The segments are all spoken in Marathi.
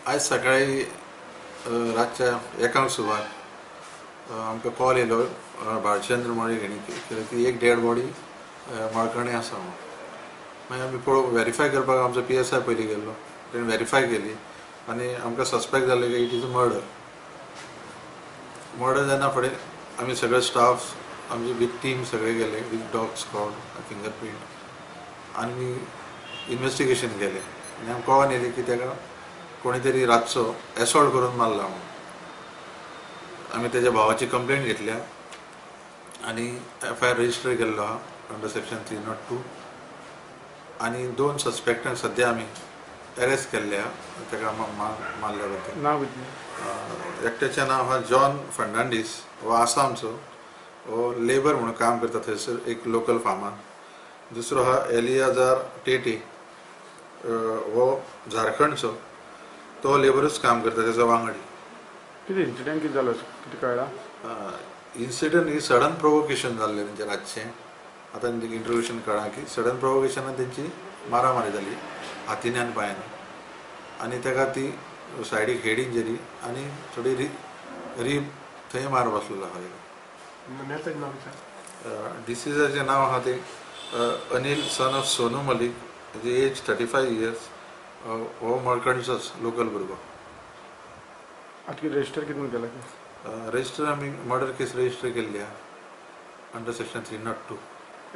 आज सकाळी रातच्या 1 सुमार आमकां कॉल येयलो भालचंद्र मळी हेणी केलो की एक डेड बॉडी मळकर्णे आसा म्हणून. मागीर आमी पळोवंक व्हेरीफाय करपाक आमचो PSI पयलीं गेल्लो, तेणें व्हेरीफाय केली आनी आमकां सस्पेक्ट जालें की इट इज अ मर्डर जायना फुडें आमी सगळे स्टाफ आमची बीग टीम सगळे गेले, बीग डॉग स्क्वॉड, फिंगरप्रिंट आनी इन्वेस्टिगेशन केलें आनी आमकां कळोन येयलें की ताका कोणी तरी रातचो एसॉल्ट करून मारला म्हणून. आमी तेज्या भावाची कंप्लेंट घेतल्या आनी FIR रजिस्टर केल्लो आहा अंडर सेक्शन 302 आनी 2 सस्पेक्टांक सद्या आमी अरेस्ट केल्ले आहा ताका मारल्या बद्दल. नांव कितें? एकट्याचें नांव आहा जॉन फर्नांडीस, हो आसामचो, हो लेबर म्हणून काम करता थंयसर एक लोकल फार्मान. दुसरो आहा एलियाजार टेटे, हो झारखंडचो, तो लेबरूच काम करता तेजो वांगडी. कितें इन्सिडेंट कितें जालो कितें कळ्ळां? इन्सिडंट ही सडन प्रोवोकेशन जाल्लें तेंचें रातचें. आतां तेंचें इंट्रोड्युशन कळ्ळां की सडन प्रोवोकेशनान तेंची मारामारी जाली हातींनी आनी पांयांनी आनी ताका ती सायडीक हेड इंजरी आनी थोडी रीब थंय मार बसलेलो आहा. डिसिजाचें नांव आहा तें अनिल सन ऑफ सोनू मलीक, तेजी एज 35 इयर्स, हो मळकणचोच लोकल भुरगो. आतां कितें रजिस्टर कितें केलां? रजिस्टर आमी मर्डर केस रजिस्टर केल्ली आहा अंडर सेक्शन 302.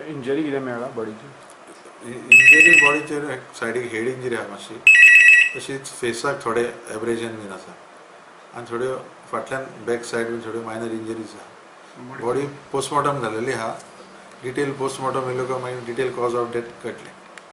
इंजरी कितें मेळ्ळा बॉडीची? इंजरी बॉडीचेर सायडीक हेड इंजरी आहा मातशी, तशीच फेसाक थोडे एब्रेजन बीन आसा आनी थोड्यो फाटल्यान बॅक सायड बीन थोड्यो मायनर इंजरीज आहा. बॉडी पोस्टमॉर्टम जालेली आहा. डिटेल पोस्टमॉर्टम येयलो काय मागीर डिटेल कॉज ऑफ डेथ कळटलें.